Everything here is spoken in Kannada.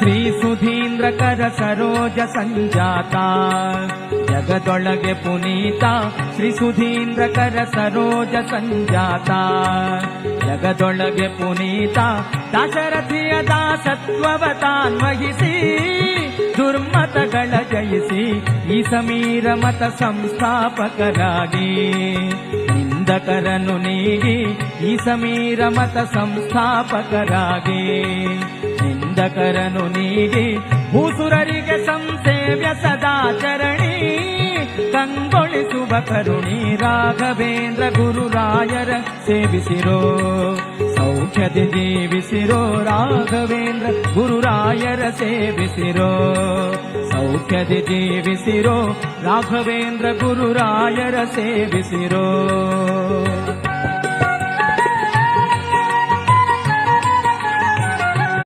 ಶ್ರೀ ಸುಧೀಂದ್ರಕರ ಸರೋಜ ಸಂಜಾತ ಜಗದೊಳಗೆ ಪುನೀತ ಶ್ರೀ ಸುಧೀಂದ್ರಕರ ಸರೋಜ ಸಂಜಾತ ಜಗದೊಳಗೆ ಪುನೀತ ದಾಶರಥಿಯ ದಾಸತ್ವವತಾನ್ವಹಿಸಿ ದುರ್ಮತಗಳ ಜಯಿಸಿ ಈ ಸಮೀರ ಮತ ಸಂಸ್ಥಾಪಕರಾಗಿ ನಿಂದಕರನ್ನು ನೀಗಿ ಈ ಸಮೀರ ಮತ ಸಂಸ್ಥಾಪಕರಾಗಿ ನಿಂದಕರನು ನೀಗಿ ಭೂಸುರರಿಗೆ ಸಂಸೇವ್ಯ ಸದಾಚರಣಿ ಕಂಗೊಳಿಸುವ ಕರುಣಿ ರಾಘವೇಂದ್ರ ಗುರುರಾಯರ ಸೇವಿಸಿರೋ ಸೌಖ್ಯದಿ ಜೀವಿಸಿರೋ ರಾಘವೇಂದ್ರ ಗುರುರಾಯರ ಸೇವಿಸಿರೋ ಸೌಖ್ಯದಿ ಜೀವಿಸಿರೋ ರಾಘವೇಂದ್ರ ಗುರುರಾಯರ ಸೇವಿಸಿರೋ.